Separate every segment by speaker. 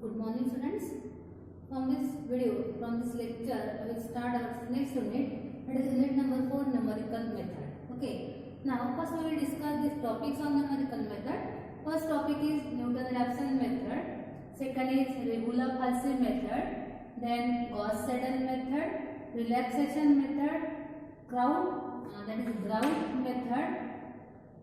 Speaker 1: Good morning, students. From this video, from this lecture, I will start our next unit. That is unit number 4, numerical method. Okay. Now, first we will discuss these topics on numerical method. First topic is Newton-Raphson method. Second is Regula-Falsy method. Then Gauss-Seidel method, relaxation method, that is Grout method,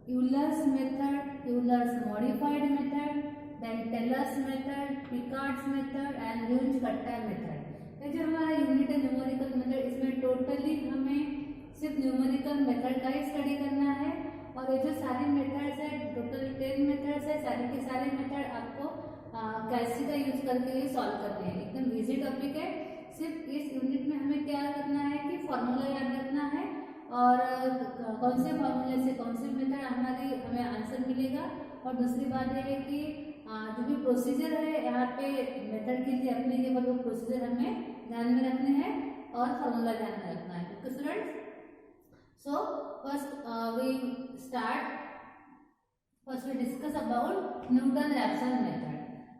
Speaker 1: Euler's method, Euler's modified method, then Taylor's method, Picard's method and Runge-Kutta method. ये जो हमारा unit है numerical method, इसमें totally हमें सिर्फ numerical method का ही study करना है और ये जो सारे मेथड्स है, टोटल 10 मेथड्स है, सारे के सारे मेथड आपको कैलसी का यूज करके ही सॉल्व करने हैं। एकदम इजी टॉपिक है। सिर्फ इस यूनिट में हमें क्या करना है कि फॉर्मूला याद रखना है और कौन से फॉर्मूले से कौन से मेथड हमें आंसर मिलेगा। और दूसरी बात यह है कि जो भी प्रोसीजर है यहाँ पे मेथड के लिए अपने केवल वो प्रोसीजर हमें ध्यान में रखने हैं और फॉर्मूला ध्यान में रखना है। Okay students, so first we discuss about Newton Raphson method.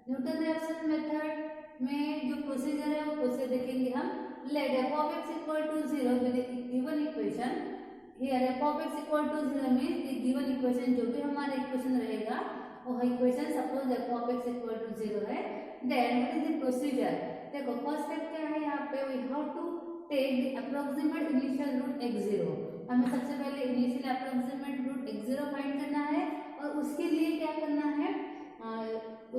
Speaker 1: Newton Raphson method में जो प्रोसीजर है वो प्रोसीजर देखेंगे हम। Let f of x equal to 0 with the given equation. Here f of x equal to 0 means the given equation जो भी हमारा equation रहेगा वो equation suppose f of x equal to 0 है। Then what is the procedure? देखो first step क्या है यहाँ पे, we have to take the approximate initial root x0. हमें सबसे पहले initial approximate root x0 find करना है और उसके लिए क्या करना है,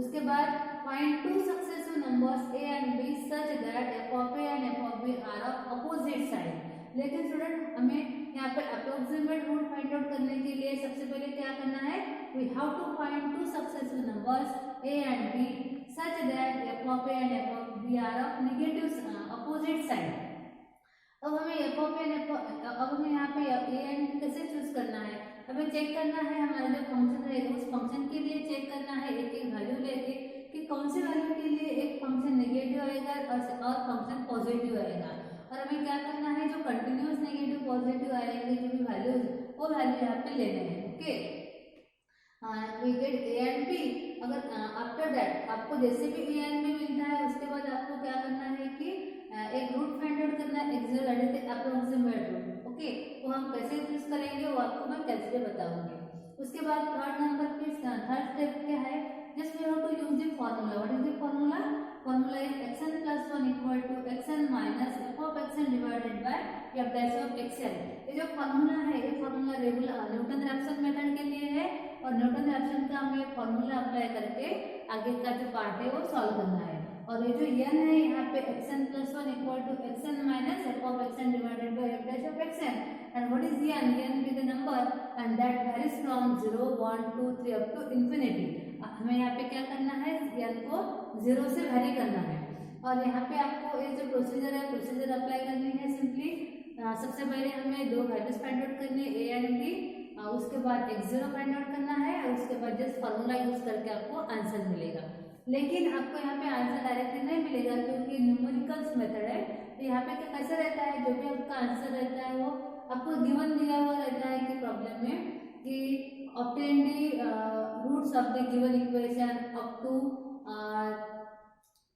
Speaker 1: उसके बाद find two successive numbers a and b such that f of a and f of b are of opposite side. लेकिन स्टूडेंट हमें यहाँ पे अप्रोक्सीमेट रूट फाइंड आउट करने के लिए सबसे पहले क्या करना है, we have to find two successive numbers a and b such that f of a and f of b are of negative opposite side. अब हमें यहाँ पे a and कैसे चूज करना है, हमें चेक करना है हमारा जो फंक्शन रहेगा उस फंक्शन के लिए चेक करना है एक एक वैल्यू लेके कि कौन सी वैल्यू के लिए एक फंक्शन नेगेटिव आएगा और फंक्शन पॉजिटिव आएगा। और हमें क्या करना है, जो कंटिन्यूअस नेगेटिव पॉजिटिव आएंगे जो भी वैल्यूज वो वैल्यू यहाँ पे लेने हैं। Okay, we get a and b। अगर आफ्टर दैट आपको जैसे भी a and b मिलता है उसके बाद आपको क्या करना है कि एक रूट फाइंड आउट करना है x0 that is approximate root. Okay, वो हम कैसे यूज करेंगे वो आपको मैं कैसे बताऊंगी। उसके बाद थर्ड स्टेप क्या है, just we have to use the formula. What is the formula? Formula is xn + 1 equal to xn minus f of xn divided by f dash of xn। ये जो फार्मूला है ये फार्मूला रेगुलर न्यूटन-रैप्सन मेथड के लिए है और Newton-Raphson का हमें फार्मूला अप्लाई करके आगे का जो पार्ट है वो सॉल्व करना है। और ये जो n है यहाँ पे xn + 1 equal to xn minus f of xn divided by f dash of xn। And what is n? n is the number and that varies from 0 1 2 3 up to infinity। हमें यहाँ पे क्या करना है, n को 0 से वैरी करना है। और यहाँ पे आपको ये जो प्रोसीजर है प्रोसीजर अप्लाई करनी है। सिंपली सबसे पहले हमें दो वैल्यूज फाइंड आउट करनी है a and b, उसके बाद x0 फाइंड आउट करना है और उसके बाद जस्ट फार्मूला यूज करके आपको आंसर मिलेगा। लेकिन आपको यहाँ पे आंसर डायरेक्टली नहीं मिलेगा क्योंकि न्यूमेरिकल्स मेथड है। तो यहाँ पे कैसे रहता है, जो भी आपका आंसर रहता है वो आपको गिवन दिया हुआ रहता है कि प्रॉब्लम में कि obtain the roots of the given equation up to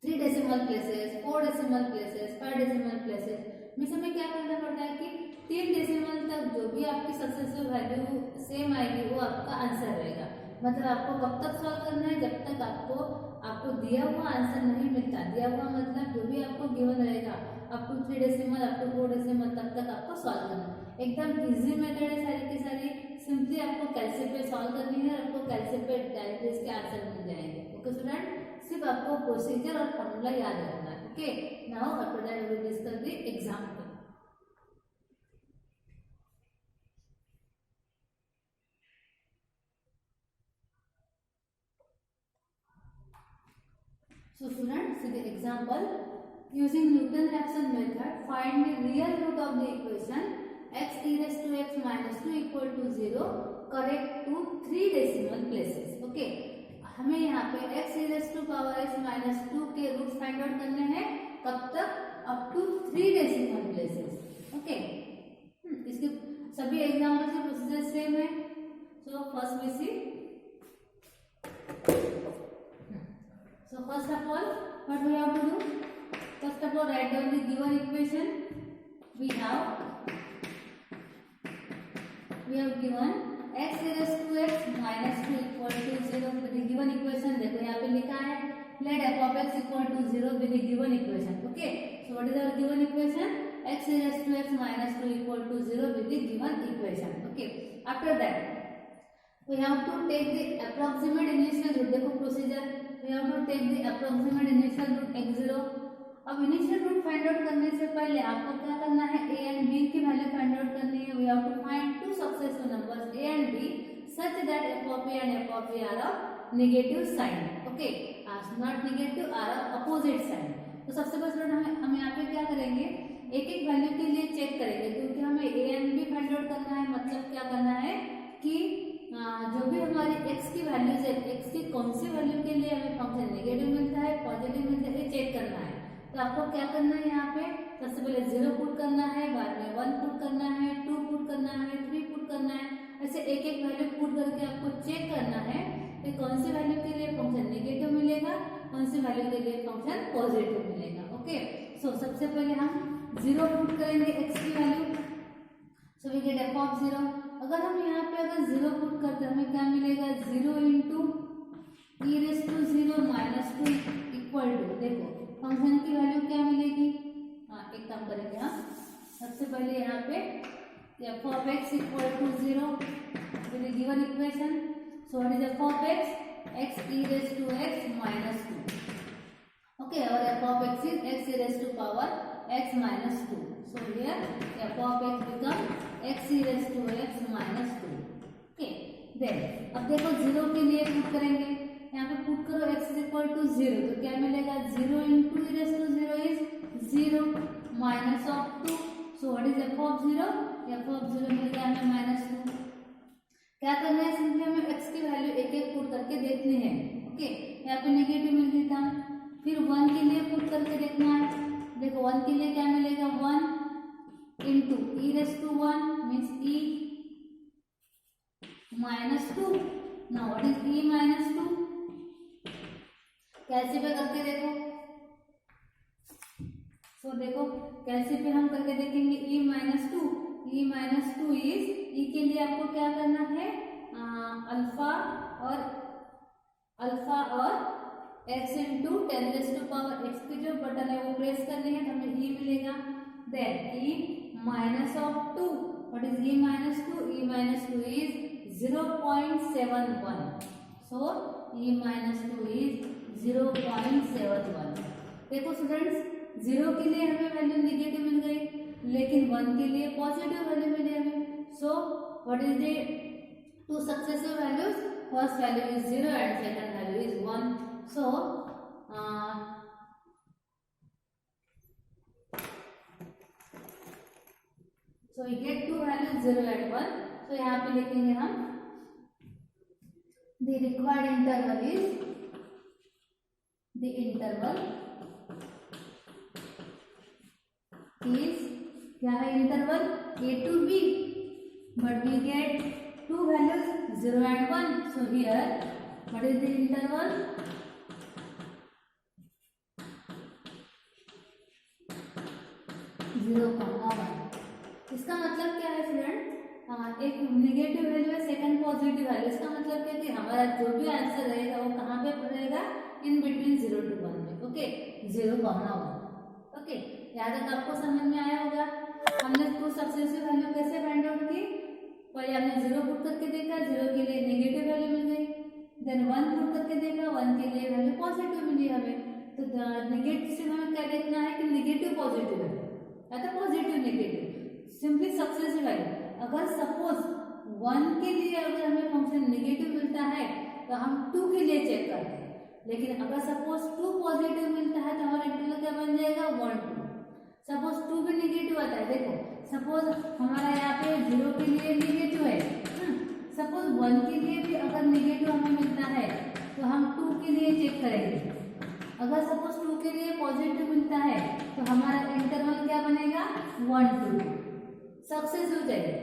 Speaker 1: 3 decimal places, 4 decimal places, 5 decimal places। Miss हमें क्या करना पड़ता है कि 3 डेसिमल तक जो भी आपकी सक्सेसिव वैल्यू सेम आएगी वो आपका आंसर रहेगा। मतलब आपको कब तक सॉल्व करना है, जब तक आपको दिया हुआ आंसर नहीं मिलता। दिया हुआ मतलब जो भी आपको गिवन रहेगा up to 3 decimal up to 4 decimal तक आपको सॉल्व करना है। एकदम इजी मेथड है सारी की सारी। सिंपली आपको कैलसी पे सॉल्व करनी है और आपको कैलसी पे डायरेक्टली इसके आंसर मिल जाएंगे। ओके स्टूडेंट, सिर्फ आपको प्रोसीजर और फॉर्मूला याद रखना है। Okay, now after that we will discuss the example. So students, see the example. Using Newton-Raphson method, find the real root of the equation x e raised to x minus 2 equal to 0 correct to 3 decimal places. Okay, हमें यहाँ पे x e raised to power x minus 2 के roots find out करने हैं। कब तक? Up to 3 decimal places. Okay, इसके सभी एग्जाम्पल के प्रोसीजर सेम है। So first we see, so first of all what we have to do? First of all, write down the given equation. We have given x raised to x minus 2 equal to 0 with the given equation. देखो यहाँ पे लिखा है let f of x equal to 0 with the given equation. Okay, so what is our given equation? X raised to x minus 2 equal to 0 with the given equation. Okay, after that we have to take the approximate initial root. देखो procedure, we have to take the approximate initial root x0. अब initial root find out करने से पहले आपको क्या करना है? a and b की वैल्यू फाइंड आउट करनी है. We have to find two successive numbers a and b such that f of a and f of a are of negative sign. Okay, are not negative, are of opposite sign. तो सबसे पहले हम यहाँ पे क्या करेंगे? एक एक वैल्यू के लिए चेक करेंगे, क्योंकि हमें a and b find out करना है. मतलब क्या करना है कि जो भी हमारी x की वैल्यूज है, x की कौन सी वैल्यू के लिए हमें फंक्शन नेगेटिव मिलता है, पॉजिटिव मिलता है, चेक करना है. तो आपको क्या करना है? यहाँ पे सबसे पहले 0 पुट करना है, बाद में 1 पुट करना है, 2 पुट करना है, 3 पुट करना है. ऐसे एक एक वैल्यू पुट करके आपको चेक करना है कि कौन सी वैल्यू के लिए फंक्शन नेगेटिव मिलेगा, कौन सी वैल्यू के लिए फंक्शन पॉजिटिव मिलेगा. ओके, सो सबसे पहले हम 0 पुट करेंगे x की value. So we get f of 0. अगर हम यहाँ पे अगर 0 पुट करते हैं हमें क्या मिलेगा? 0 into e raise to 0 minus 2 equal to, देखो फंक्शन की वैल्यू क्या मिलेगी? एक काम करेंगे हम. सबसे पहले यहाँ पे f of x equal to 0 with the given equation. So what is f of x? x e raise to x minus 2. Okay, और f of x is x e raise to power x minus 2. So here f of x become x e raise to x minus 2. Okay, then अब देखो 0 के लिए put करेंगे. यहाँ पे put करो x is equal to 0, तो क्या मिलेगा? 0 into e raise to 0 is 0 minus of 2. So what is f of 0? f of 0 मिल गया हमें माइनस 2. क्या करना है? सिंपली हमें x की वैल्यू एक एक पुट करके देखनी है. ओके, यहाँ पे नेगेटिव मिल गई था, फिर 1 के लिए पुट करके देखना है. देखो 1 के लिए क्या मिलेगा? 1 into e raise to 1 means e minus 2. Now what is e minus 2? कैसे पे करके देखो. सो देखो कैसे पे हम करके देखेंगे. e माइनस 2 इज e के लिए आपको क्या करना है? अल्फा और x into 10 raise to power x की जो बटन है वो प्रेस करनी है, तो हमें e मिलेगा. Then e minus of 2. What is e minus 2? e minus 2 is 0.71. So e minus 2 is 0.71. देखो स्टूडेंट्स, 0 के लिए हमें वैल्यू नेगेटिव मिल गई, लेकिन 1 के लिए पॉजिटिव वैल्यू मिली हमें. So what is the two successive values? First value is 0 and second value is 1. So we get two values 0 and 1. सो यहाँ पे लिखेंगे हम the required interval is the interval is क्या है? Interval a to b, but we get two values 0 and 1. So here what is the interval? 0,1. इसका मतलब क्या है स्टूडेंट? एक नेगेटिव वैल्यू है, सेकंड पॉजिटिव वैल्यू. इसका मतलब क्या कि हमारा जो भी आंसर रहेगा वो कहाँ पे रहेगा? इन बिटवीन 0 to 1 में. ओके, 0,1. ओके, यहाँ तक आपको समझ में आया होगा. हमने टू सक्सेसिव वैल्यू कैसे फाइंड आउट की? पहले हमने 0 पुट करके देखा, 0 के लिए नेगेटिव वैल्यू मिल गई. देन 1 पुट करके देखा, 1 के लिए वैल्यू पॉजिटिव मिली हमें. तो नेगेटिव से हमें क्या देखना है कि नेगेटिव पॉजिटिव है या तो positive negative. Simply successive value. अगर सपोज 1 के लिए अगर हमें फंक्शन नेगेटिव मिलता है तो हम 2 के लिए चेक करते हैं, लेकिन अगर सपोज 2 पॉजिटिव मिलता है तो हमारा इंटरवल क्या बन जाएगा? 1 2. सपोज 2 भी नेगेटिव आता है. देखो सपोज हमारा यहाँ पे 0 के लिए नेगेटिव है, सपोज 1 के लिए भी अगर नेगेटिव हमें मिलता है तो हम 2 के लिए चेक करेंगे. अगर सपोज 2 के लिए पॉजिटिव मिलता है तो हमारा इंटरवल क्या बनेगा? 1 2. सक्सेस हो जाएगा.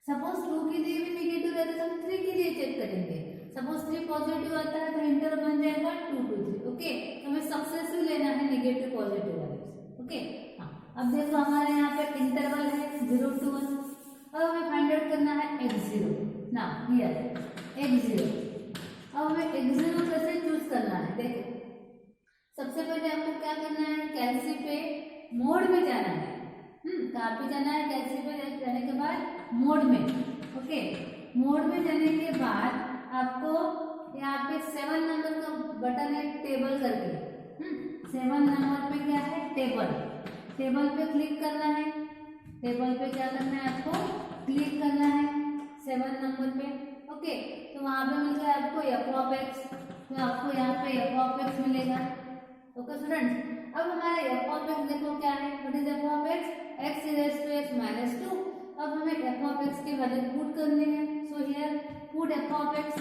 Speaker 1: सपोज 2 के लिए भी नेगेटिव रहता है तो हम 3 के लिए चेक करेंगे. सपोज 3 पॉजिटिव आता है तो इंटरवल बन जाएगा 2 2 3. ओके, तो हमें सक्सेसिव लेना है नेगेटिव पॉजिटिव वैल्यूज। ओके, हाँ, अब देखो हमारे यहाँ पे इंटरवल है 0 to 1। अब हमें फाइंड आउट करना है x0। ना हियर x0। अब हमें x0 कैसे चूज करना है, देखो सबसे पहले आपको क्या करना है, कैल्सी पे मोड में जाना है। कहाँ पे जाना है, कैल्सी पे जाने के बाद मोड में। ओके, मोड में जाने के बाद आपको यहाँ पे 7 नंबर का बटन है टेबल करके। 7 नंबर पे क्या है, टेबल। टेबल पे क्लिक करना है। टेबल पे क्या करना है, आपको क्लिक करना है 7 नंबर पे। ओके, तो वहां पे मिल गया आपको एफ ऑफ एक्स, तो आपको यहाँ पे एफ ऑफ एक्स मिलेगा। ओके स्टूडेंट्स, अब हमारा एफ ऑफ एक्स देखो क्या है, what is F of x, X raise to x minus 2। अब हमें एफ ऑफ एक्स की वैल्यू पुट करनी है। So here put F of X,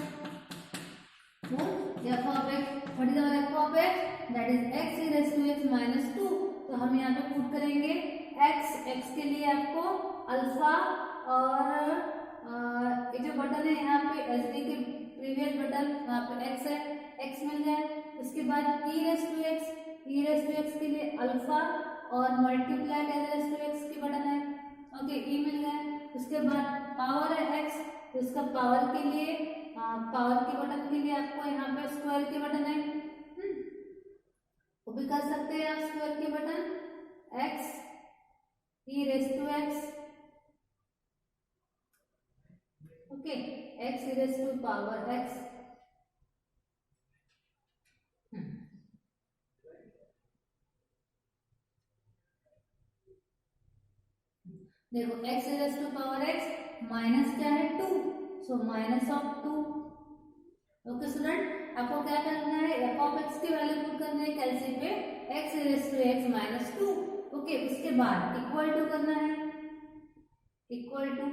Speaker 1: put F of X, what is our F of X, that is X raise to x minus 2। तो हम यहाँ पे put करेंगे एक्स के लिए आपको अल्फा, और ये जो बटन है यहाँ पे एच डी के प्रीवियस बटन वहाँ पे एक्स है, एक्स मिल गया। उसके बाद ई रेज़ टू एक्स के लिए अल्फा और multiply as raise to X की बटन है। ओके, ई मिल गया। उसके बाद पावर है एक्स, तो उसका पावर के लिए पावर के बटन के लिए आपको यहाँ पे स्क्वायर के बटन है। वो भी कर सकते हैं आप स्क्वायर के button, x e raise to x. Okay, x e raise to power x. देखो x e raise to power x minus क्या है 2, so minus of 2। Okay student, आपको क्या करना है, एफ ऑफ एक्स की वैल्यू पुट करनी है कैल्सी पे x e raise to x minus 2। Okay, उसके बाद इक्वल टू करना है, इक्वल टू।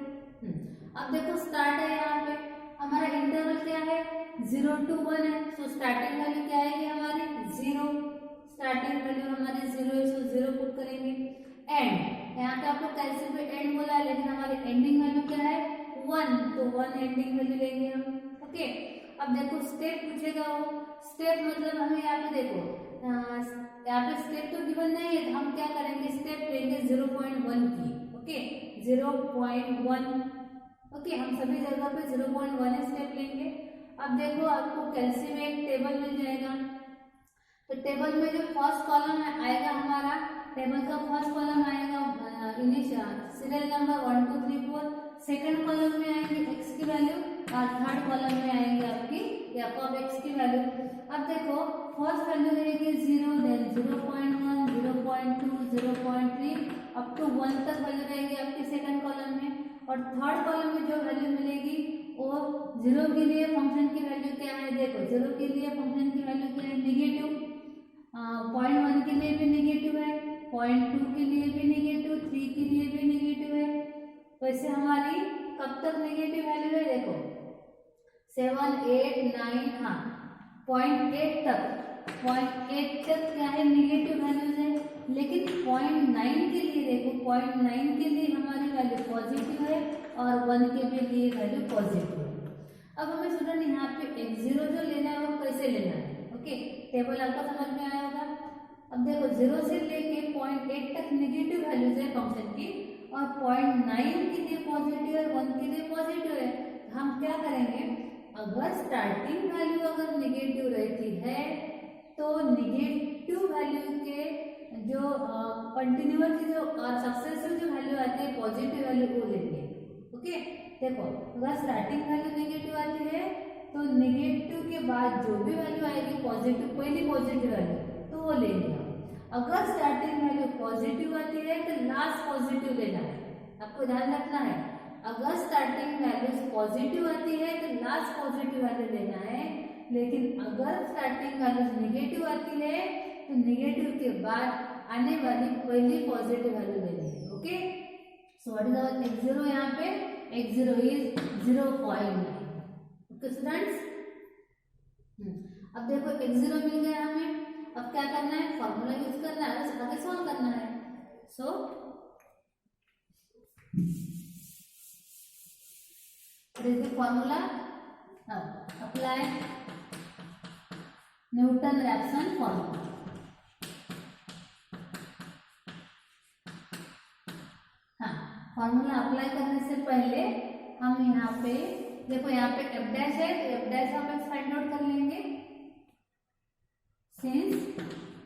Speaker 1: अब देखो स्टार्ट है, यहाँ पे हमारा इंटरवल क्या है 0 to 1 है। सो स्टार्टिंग वैल्यू क्या आएगी हमारी 0, स्टार्टिंग वैल्यू हमारी 0 है, सो 0 पुट करेंगे। एंड यहाँ पे आपको कैल्सी पे एंड बोला है, लेकिन हमारी एंडिंग वैल्यू क्या है 1, तो 1 एंडिंग वैल्यू लेंगे हम। ओके, अब देखो स्टेप पूछेगा, वो स्टेप मतलब हमें यहाँ पे देखो यहाँ पे स्टेप तो गिवन नहीं है, तो हम क्या करेंगे, स्टेप लेंगे 0.1 की। ओके, 0.1। ओके, हम सभी जगह पे 0.1 स्टेप लेंगे। अब देखो आपको कैल्सी में एक टेबल मिल जाएगा, तो टेबल में जो फर्स्ट कॉलम आएगा हमारा, टेबल का फर्स्ट कॉलम आएगा सीरियल नंबर 1 2 3 4। सेकंड कॉलम में आएंगे एक्स की वैल्यू, और थर्ड कॉलम में आएंगे आपकी एफ ऑफ एक्स की वैल्यू। अब देखो फर्स्ट वैल्यू रहेगी 0, देन 0.1, 0.2, 0.3 अप टू 1 तक वैल्यू रहेगी आपकी सेकंड कॉलम में। और थर्ड कॉलम में जो वैल्यू मिलेगी वो 0 के लिए फंक्शन की वैल्यू क्या है, देखो 0 के लिए फंक्शन की वैल्यू क्या है, नेगेटिव। 0.1 के लिए भी नेगेटिव है, 0.2 के लिए भी नेगेटिव, 3 के लिए भी नेगेटिव है। वैसे हमारी कब तक नेगेटिव वैल्यू है, देखो 7 8 9, हाँ 0.8 तक क्या है नेगेटिव वैल्यूज है। लेकिन 0.9 के लिए देखो, 0.9 के लिए हमारी वैल्यू पॉजिटिव है, और 1 के भी लिए वैल्यू पॉजिटिव है। अब हमें स्टूडेंट यहाँ पे x0 जो लेना है वो कैसे लेना है। ओके, टेबल आपको समझ में आया होगा। अब देखो 0 से लेके 0.8 तक नेगेटिव वैल्यूज है फंक्शन की, और 0.9 के लिए पॉजिटिव है, 1 के लिए पॉजिटिव है। हम क्या करेंगे, अगर स्टार्टिंग वैल्यू अगर नेगेटिव रहती है तो नेगेटिव वैल्यू के जो कंटिन्यूअस की जो सक्सेसिव जो वैल्यू आती है पॉजिटिव वैल्यू वो लेंगे। ओके, देखो अगर स्टार्टिंग वैल्यू नेगेटिव आती है तो नेगेटिव के बाद जो भी वैल्यू आएगी पॉजिटिव, पहली पॉजिटिव वैल्यू तो वो लेंगे हम। अगर स्टार्टिंग वैल्यू पॉजिटिव आती है तो लास्ट पॉजिटिव लेना है, आपको ध्यान रखना है। अगर स्टार्टिंग वैल्यू पॉजिटिव आती है तो लास्ट पॉजिटिव वैल्यू लेना है, लेकिन अगर स्टार्टिंग वैल्यू नेगेटिव आती है तो नेगेटिव के बाद आने वाली पहली पॉजिटिव वैल्यू लेनी है। Okay, so what is our x0, यहाँ पे x0 इज 0.9। ओके स्टूडेंट्स, अब देखो x0 मिल गया हमें। अब क्या करना है, फॉर्मूला यूज करना है, आगे सॉल्व करना है। सो what is the formula? Now apply Newton-Raphson formula. Formula apply करने से पहले हम यहाँ पे देखो, यहाँ पे एफ डैश है तो f dash of x find out कर लेंगे। Since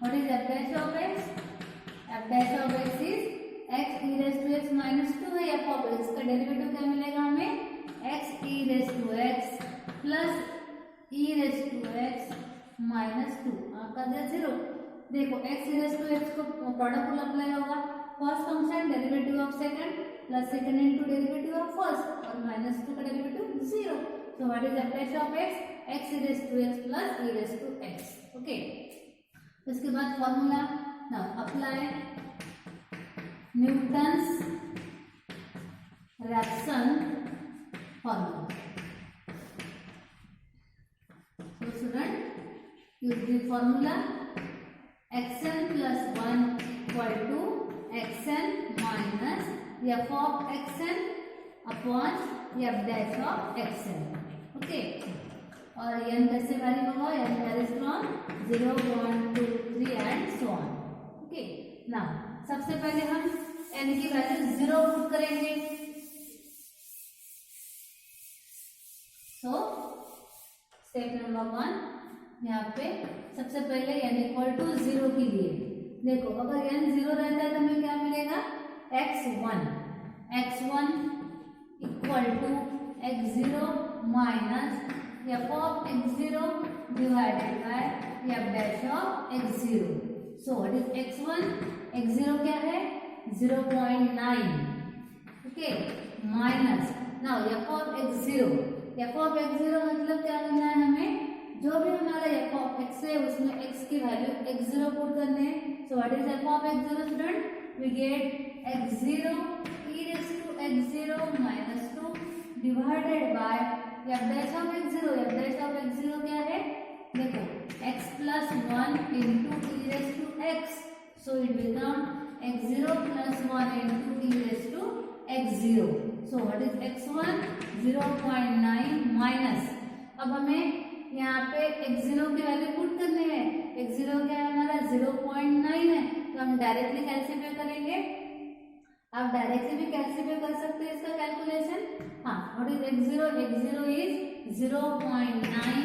Speaker 1: what is f dash of x? F dash of x is x e raise to x minus 2 है। एफ ऑफ एक्स का डेरिवेटिव क्या मिलेगा हमें? X e raise to x plus e raise to x minus 2 आपका दे 0। देखो x e raise to x को product rule apply होगा। First function derivative of second plus second into derivative of first और minus 2 का derivative 0। So what is f dash of x? X e raise to x plus e raise to x. Okay, इसके बाद formula now apply Newton's Raphson formula. So student, use the formula xn plus 1 equal to xn minus f of xn upon f dash of xn. Okay, और n कैसे vary होगा? n varies from 0, 1, 2, 3 and so on. Okay, now सबसे पहले हम n की value 0 put करेंगे। So step number 1 यहाँ पे सबसे पहले n इक्वल टू 0 के लिए देखो, अगर n 0 रहता है तो हमें क्या मिलेगा? x1 equal to x0 minus f of x0 divided by f dash of x0। So what is x1? x0 क्या है? 0.9। Okay, minus now f of x0। f of x0 मतलब क्या करना है हमें? जो भी हमारा f ऑफ x है उसमें x की वैल्यू x0 पुट करने हैं। So what is f of x0 student? We get x0 e raise to x0 minus 2 divided by f dash of x0। f dash of x0 क्या है? देखो x plus 1 into e raise to x। So it become x0 plus 1 into e raise to x0। So what is x1? 0.9 minus, अब हमें यहाँ पे x0 की value put करनी है। x0 क्या है हमारा? 0.9 है, तो हम डायरेक्टली कैल्सिफाई करेंगे। आप डायरेक्टली भी कैल्सिफाई कर सकते हैं इसका कैलकुलेशन। हाँ, what is x0? x0 is 0.9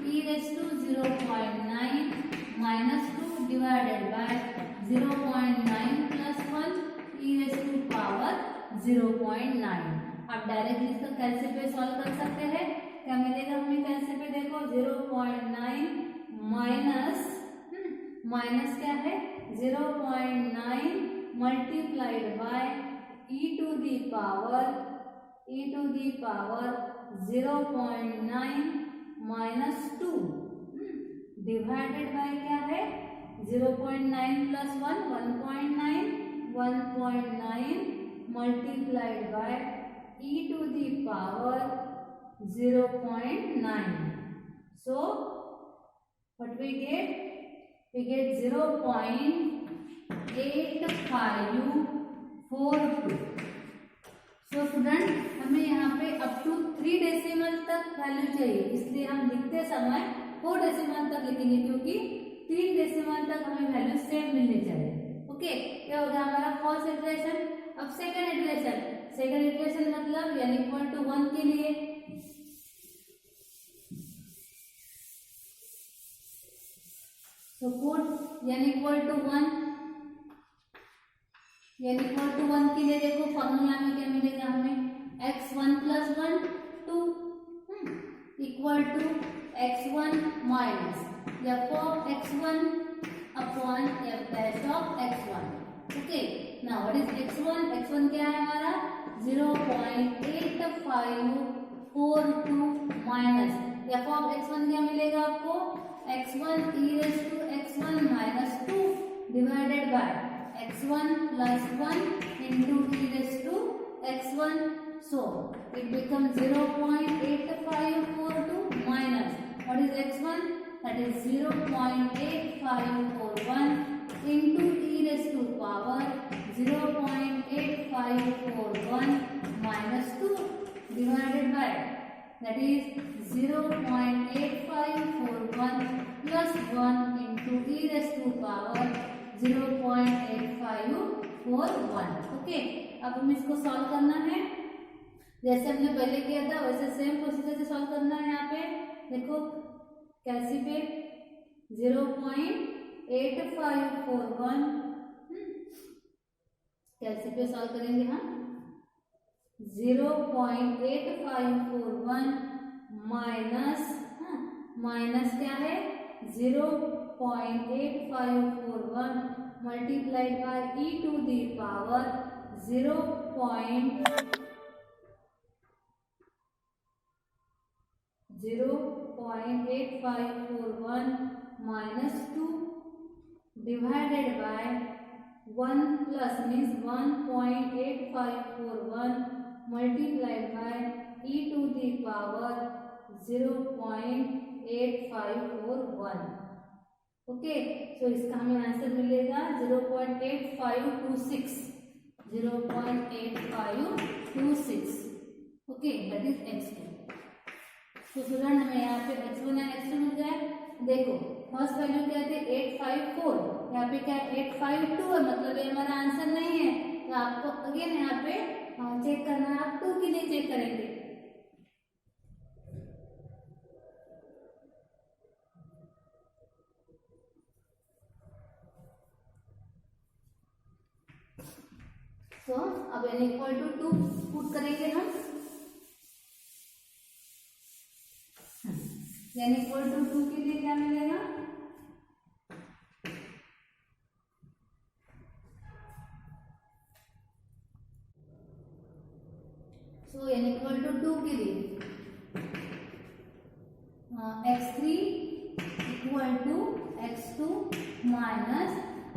Speaker 1: e raise to 0.9 minus 2 divided by 0.9 plus 1 e raise to power 0.9। आप डायरेक्टली इसका कैल्सिफाई सॉल्व कर सकते हैं। क्या मिलेगा हमें कैल्सिफाई? देखो 0.9 माइनस माइनस क्या है? 0.9 multiplied by e to the power 0.9 minus 2 divided by क्या है? 0.9 plus 1 1.9 multiplied by e to the power 0.9। So what we get? We get 0.8542। So student, हमें यहाँ पे अप टू 3 डेसिमल तक वैल्यू चाहिए, इसलिए हम लिखते समय 4 डेसिमल तक लिखेंगे, क्योंकि 3 डेसिमल तक हमें वैल्यू सेम मिलनी चाहिए। ओके, क्या हो गया हमारा फर्स्ट इटरेशन। अब सेकंड इटरेशन मतलब n इक्वल टू 1 के लिए तो पुट n इक्वल टू 1 के लिए देखो फॉर्मूला में क्या मिलेगा हमें? x1 plus 1 2 equal to x1 minus f of x1 upon f dash of x1। Okay, now what is x1 क्या है हमारा? 0.8542 माइनस f ऑफ x1 क्या मिलेगा आपको? x1 e raise to x1 minus 2 divided by x1 plus 1 into e raise to x1। So it become 0.8542 minus what is x1? That is 0.8541 into e raise to power 0.8541 minus 2 divided by that is 0.8541 plus 1 into e raised to power 0.8541। Okay, अब हमें इसको solve करना है जैसे हमने पहले किया था वैसे सेम प्रोसीजर से सॉल्व करना है। यहाँ पे देखो कैलसी पे 0.8541 कैलसी पे सॉल्व करेंगे हम 0.8541 माइनस क्या है 0.8541 multiplied by e to the power 0.8541 minus 2 divided by 1 plus means 1.8541 multiplied by e to the power 0.8541। Okay, तो इसका हमें आंसर मिलेगा 0.8526 0.8526। Okay, that is x2। तो स्टूडेंट हमें यहाँ पे x1 एंड x2 मिल गया। देखो फर्स्ट वैल्यू क्या थे 854, यहाँ पे क्या 852 है, मतलब ये हमारा आंसर नहीं है। तो आपको अगेन यहाँ पे चेक करना है, आप 2 के लिए चेक करेंगे। तो अब n इक्वल टू 2 पुट करेंगे हम, n इक्वल टू 2 के लिए क्या मिलेगा सो n इक्वल टू 2 के लिए x3 equal to x2 minus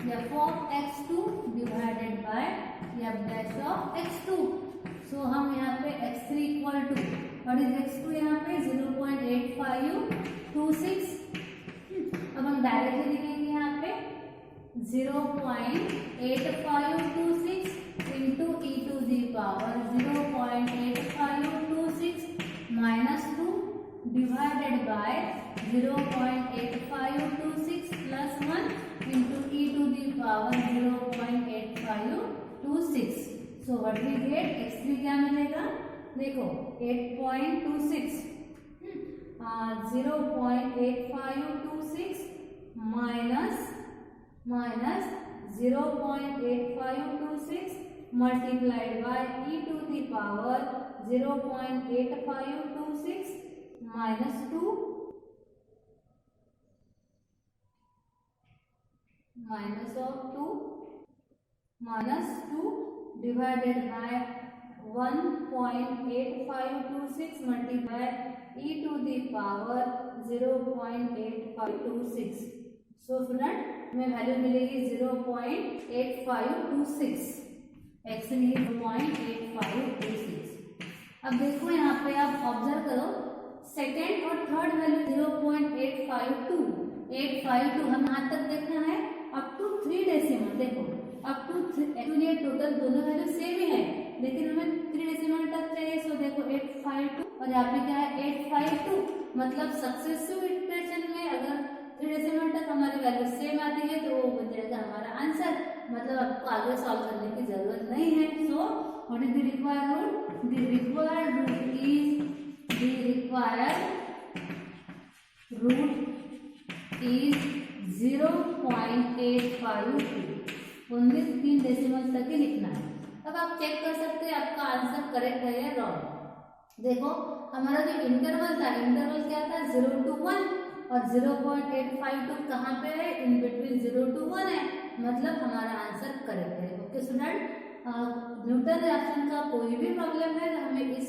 Speaker 1: f of x2 divided by f dash of x2। So हम यहाँ पे x3 equal to what is x2 यहाँ पे 0.8526। अब हम डायरेक्टली लिखेंगे यहाँ पे 0.8526 into e to the power 0.8526 minus 2 divided by 0.8526 plus 1 into e to the power 0.8526। So what we get x3 क्या मिलेगा, देखो 8.26 0.8526 minus 0.8526 multiplied by e to the power 0.8526 minus 2 divided by 1.8526 multiply e to the power 0.8526। So student हमें value मिलेगी 0.8526, x लिए 0.8526। अब देखो यहाँ पे आप ऑब्जर्व करो सेकेंड और थर्ड वैल्यू 0.852 हम यहाँ तक देखना है अप टू 3 डेसिमल। देखो अप टू एक्चुअली टोटल दोनों वैल्यू सेम ही है लेकिन हमें 3 डेसिमल तक चाहिए। सो देखो 852 और यहाँ पे क्या है 852, मतलब सक्सेसिव इटरेशन में अगर 3 डेसिमल तक हमारी वैल्यू सेम आती है तो वो बन जाएगा हमारा आंसर, मतलब आपको आगे सॉल्व करने की जरूरत नहीं है। So what is the required root, the required root is 0.852, only 3 decimal तक ही लिखना है। अब आप चेक कर सकते हैं आपका आंसर करेक्ट है या रॉन्ग। देखो हमारा जो इंटरवल था, इंटरवल क्या था 0 to 1 और 0.852 कहाँ पे है, इन बिटवीन 0 to 1 है, मतलब हमारा आंसर करेक्ट है। ओके स्टूडेंट, न्यूटन रिएक्शन का कोई भी प्रॉब्लम है तो हमें इस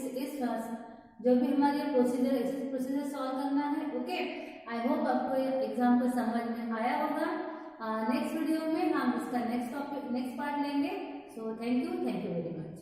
Speaker 1: जो भी हमारे प्रोसीजर सॉल्व करना है। ओके, आई होप आपको ये एग्जाम्पल समझ में आया होगा। नेक्स्ट वीडियो में हम इसका नेक्स्ट पार्ट लेंगे। So thank you very much.